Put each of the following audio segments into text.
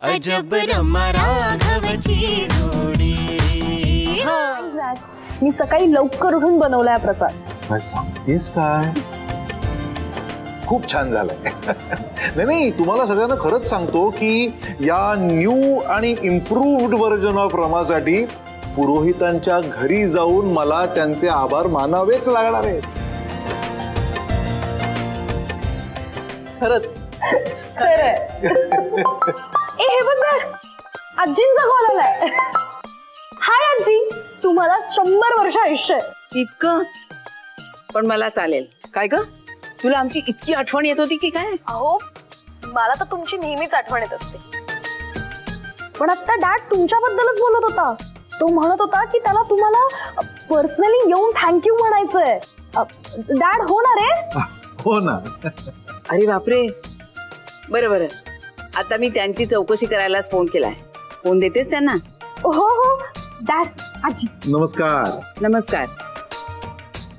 अजब रमा राघवची जोडी। मी सकाळी लवकर उठून बनवलाय प्रसाद। काय सांगतेस काय? खूप छान झालंय। नाही तुम्हाला सगळ्यांना खरंच सांगतो की या न्यू आणि इम्प्रूव्ड व्हर्जन ऑफ रमासाठी पुरोहितांच्या घरी जाऊन मला त्यांचे आभार मानावेच लागणार आहेत। खरंच खरंय। हे बघ आजींचा कॉल आलाय। हाय आजी, तुम्हाला 100 वर्ष आयुष्य आहे। इतकं? पण मला चालेल। काय ग, तुला आमची इतकी आठवण येत होती की काय? अहो मला तर तुमची नेहमीच आठवण येत असते, पण आता डॅड तुमच्याबद्दलच बोलत होता। तो म्हणत होता की त्याला तुम्हाला पर्सनली येऊन थँक्यू म्हणायचंय। डॅड हो ना रे? हो ना। अरे बापरे, बरं बरं, आता मी त्यांची चौकशी करायलाच फोन केलाय। फोन देतेस त्यांना? हो हो डॅड। आजी नमस्कार। नमस्कार।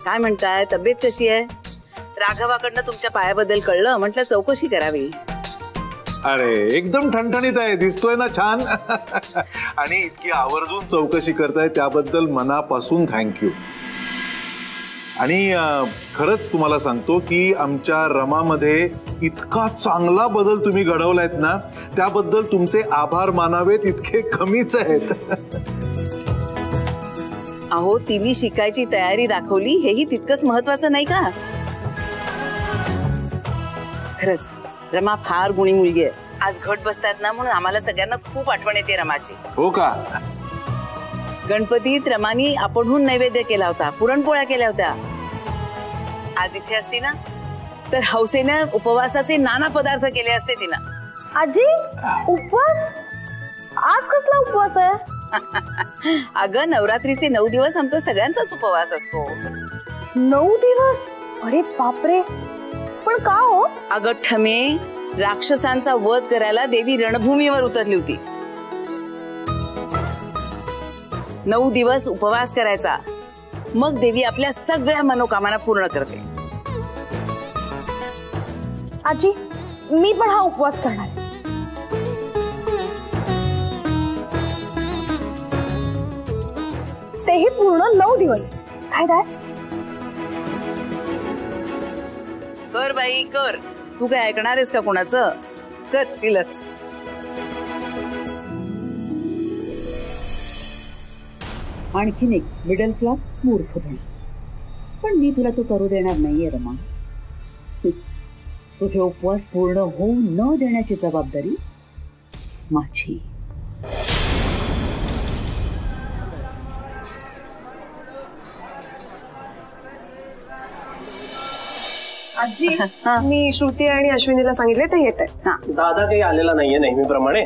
काय म्हणताय, तब्येत कशी आहे? राघवाकडनं तुमच्या पायाबद्दल कळलं, म्हटलं चौकशी करावी। अरे एकदम ठणठणीत आहे, दिसतोय ना छान। आणि इतकी आवर्जून चौकशी करताय त्याबद्दल मनापासून थँक्यू। आणि खरंच तुम्हाला सांगतो की आमच्या रमामध्ये इतका चांगला बदल तुम्ही घडवलायत ना, त्याबद्दल तुमचे आभार मानावेत इतके कमीच आहेत। अहो तिने शिकायची तयारी दाखवली, हेही तितकंच महत्वाचं नाही का? खरंच रमा फार गुणी मुलगी आहे। आज घट बसतात ना, म्हणून आम्हाला सगळ्यांना खूप आठवण येते रमाची। हो का? गणपतीत रमानी आपणहून नैवेद्य केला होता, पुरणपोळ्या केल्या होत्या। आज इथे असती ना तर हौसेने उपवासाचे नाना पदार्थ केले असते तिनं। आजी उपवास? आज कसला उपवास आहे? अगं नवरात्रीचे 9 दिवस आमचा सगळ्यांचाच उपवास असतो। 9 दिवस? अरे बापरे, पण का हो? अगं ठमे, राक्षसांचा वध करायला देवी रणभूमीवर उतरली होती। 9 दिवस उपवास करायचा, मग देवी आपल्या सगळ्या मनोकामना पूर्ण करते। आजी मी पण हा उपवास करणार। तेही पूर्ण 9 दिवस। काय काय? कर बाई कर, तू काय ऐकणार आहेस का कोणाचं? करशीलच। आणखीन एक मिडल क्लास मूर्खपण, पण मी तुला तो करू देणार नाहीये रमा। तुझे उपवास पूर्ण होऊ न देण्याची जबाबदारी माझी। आजी मी श्रुती आणि अश्विनीला सांगितले ते येत आहेत। दादा काही आलेला नाहीये नेहमीप्रमाणे,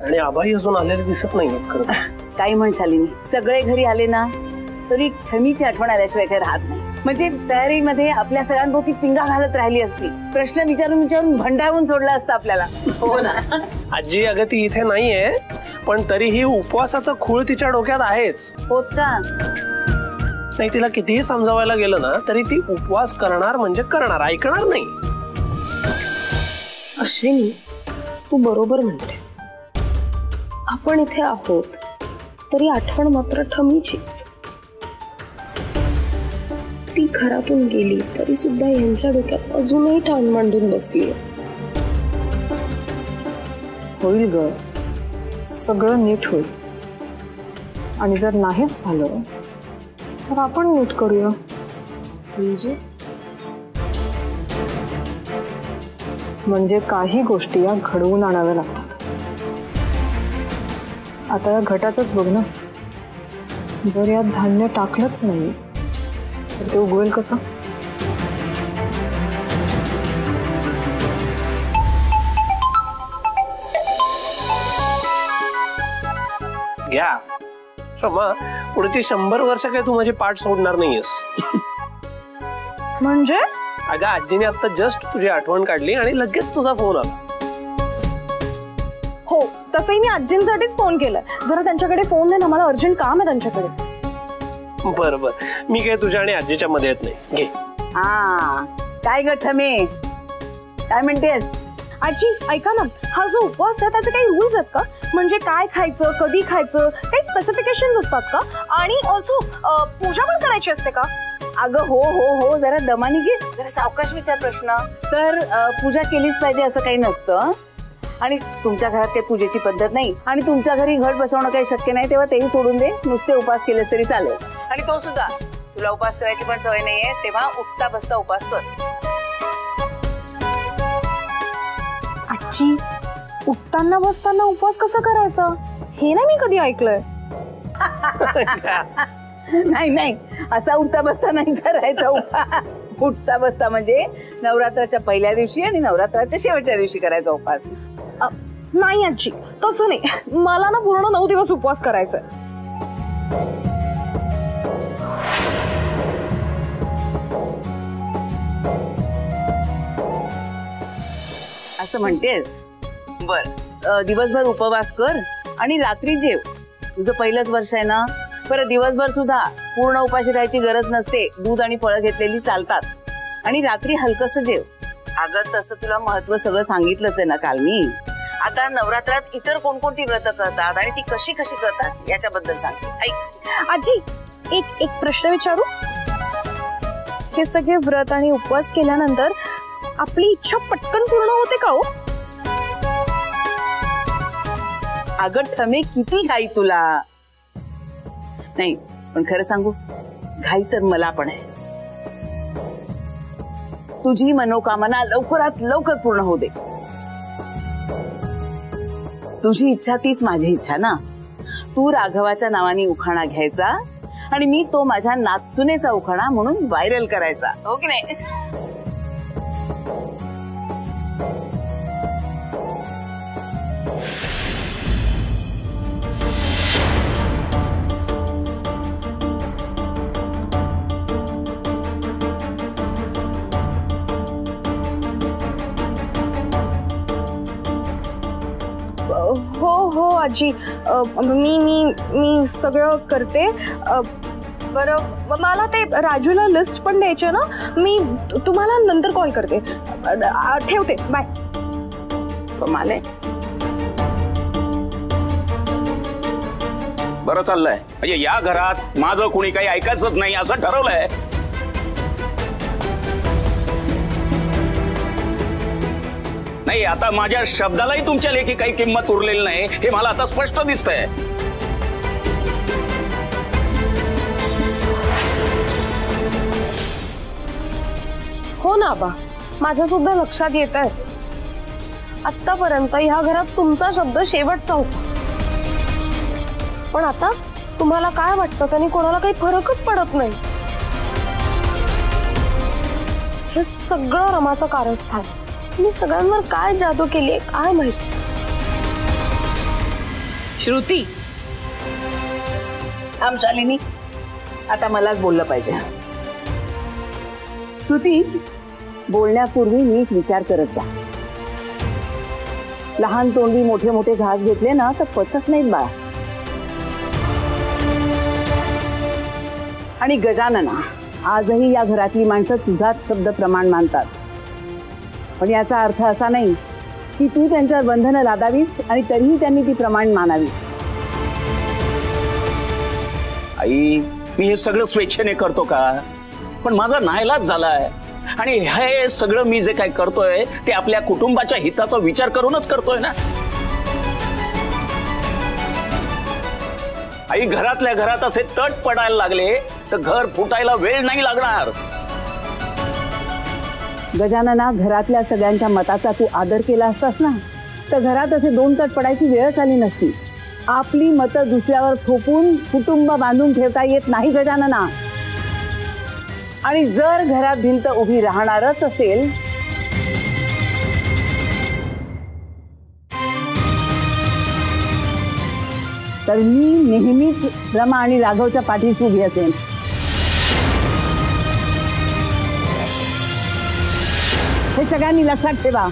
आणि आबाई अजून आलेले दिसत नाहीये। खरं काही म्हणशालिनी, सगळे घरी आले ना तरी ठमीची आठवण आल्याशिवाय काही राहत नाही। म्हणजे तयारीमध्ये आपल्या सगळ्यांभोवती पिंगा घालत राहिली असती, प्रश्न विचारून विचारून भंडावून सोडला असता आपल्याला। हो ना आजी, अगं ती इथे नाहीये, पण तरीही उपवासाचं खूळ तिच्या डोक्यात आहेच। होत का? नाही, तिला कितीही समजावायला गेलं ना तरी ती उपवास करणार म्हणजे करणार, ऐकणार नाही। अश्विनी तू बरोबर म्हणतेस, आपण इथे आहोत तरी आठवण मात्र ठमीचीच। ती घरातून गेली तरी सुद्धा यांच्या डोक्यात अजूनही ठाण मांडून बसली। होईल ग, सगळं नीट होईल। आणि जर नाहीच झालं तर आपण नीट करूया। म्हणजे काही गोष्टी या घडवून आणाव्या लागतात। आता या घटाचंच बघ ना, जर यात धान्य टाकलंच नाही तर ते उगवेल कसं? घ्या रमा, पुढची 100 वर्ष काय तू माझी पाठ सोडणार नाहीयेस। म्हणजे? अगं आजीने आता जस्ट तुझी आठवण काढली आणि लगेच तुझा फोन आला। हो तसंही मी आजींसाठीच फोन केलाय। जरा त्यांच्याकडे फोन दे ना, मला अर्जंट काम आहे त्यांच्याकडे। बरं बरं, मी काय तुझ्या आणि आजीच्या मध्ये येत नाही, घे। हा काय ग ठमे, काय म्हणतेस? आजी ऐका ना, हा जो उपवास आहे त्याचे काही रूल्स आहेत का? म्हणजे काय खायचं, कधी खायचं, काही स्पेसिफिकेशन्स असतात का? आणि ऑल्सो पूजा पण करायची असते का? अगं हो हो हो, जरा दमानी घे, जरा सावकाश विचार प्रश्न. तर पूजा केलीच पाहिजे असं काही नसतं. आणि तुमच्या घरात काही पूजेची पद्धत नाही आणि तुमच्या घरी घट बसवणं काही शक्य नाही, तेव्हा तेही सोडून दे, नुसते उपास केले तरी चालेल. आणि तो सुद्धा, तुला उपास करायची पण सवय नाहीये, तेव्हा उठता बसता उपास कर. आजी, उठताना बसताना उपवास कसा करायचा हे नाही मी कधी ऐकलंय. नाही नाही, असा उठता बसता नाही करायचा उपास. उठता बसता म्हणजे नवरात्राच्या पहिल्या दिवशी आणि नवरात्राच्या शेवटच्या दिवशी करायचा उपास. नाही आजी, तसं नाही, मला ना पूर्ण 9 दिवस उपवास करायचा. असं म्हणतेस? बर, दिवसभर उपवास कर आणि रात्री जेव. तुझं पहिलंच वर्ष आहे ना. बरं, दिवसभर सुद्धा पूर्ण उपाशी राहायची गरज नसते, दूध आणि फळं घेतलेली चालतात. आणि रात्री हलकसं जेव. अगं तसं तुला महत्व सगळं सांगितलंच आहे ना काल मी. आता नवरात्रात इतर कोणकोणती व्रत करतात आणि ती कशी कशी करतात याच्याबद्दल सांगते, ऐक. आजी, एक प्रश्न विचारू? हे सगळे व्रत आणि उपवास केल्यानंतर आपली इच्छा पटकन पूर्ण होते का हो? अगं ठमे, किती घाई तुला. नाही पण खरं सांगू, घाई तर मला पण आहे. तुझी मनोकामना लवकरात लवकर पूर्ण होऊ दे. तुझी इच्छा तीच माझी इच्छा ना. तू राघवाच्या नावाने उखाणा घ्यायचा आणि मी तो माझ्या नाचुनेचा उखाणा म्हणून व्हायरल करायचा, हो की नाही? हो हो आजी, मी सगळं करते. बरं, मला ते राजूला लिस्ट पण द्यायची ना, मी तुम्हाला नंतर कॉल करते. ठेवते, बाय. कमाले. बरं चाललंय, म्हणजे या घरात माझं कोणी काही ऐकायचंच नाही असं ठरवलंय. नाही, आता माझ्या शब्दालाही तुमच्या लेखी काही किंमत उरलेली नाही हे मला आता स्पष्ट दिसतंय. हो ना आबा, माझ्या सुद्धा लक्षात येत आहे. आतापर्यंत ह्या घरात तुमचा शब्द शेवटचा होता, पण आता तुम्हाला काय वाटतं त्याने कोणाला काही फरकच पडत नाही. हे सगळं रमाचं कारस्थान. मी सगळ्यांवर काय जादू केली काय माहिती. श्रुती, शालिनी, आता मलाच बोललं पाहिजे. श्रुती, बोलण्यापूर्वी नीट विचार करत जा. लहान तोंडी मोठे मोठे घास घेतले ना तर पचत नाहीत बाळा. आणि गजानना, आजही या घरातली माणसं तुझाच शब्द प्रमाण मानतात. पण याचा अर्थ असा नाही की तू त्यांच्यावर बंधनं लादावीस आणि तरीही त्यांनी ती प्रमाण मानावी. आई, मी हे सगळं स्वेच्छेने करतो का? पण माझा नाईलाज झालाय. आणि हे सगळं मी जे काय करतोय ते आपल्या कुटुंबाच्या हिताचा विचार करूनच करतोय ना. आई, घरातल्या घरात असे तट पडायला लागले तर घर फुटायला वेळ नाही लागणार. गजानना, घरातल्या सगळ्यांच्या मताचा तू आदर केला असतास ना तर घरात असे 2 तट पडायची वेळच आली नसती. आपली मतं दुसऱ्यावर थोपून कुटुंब बांधून ठेवता येत नाही गजानना. आणि जर घरात भिंत उभी राहणारच असेल तर मी नेहमीच रमा आणि राघवच्या पाठीशी उभी असेन. हे सगळ्यांनी लक्षात ठेवा.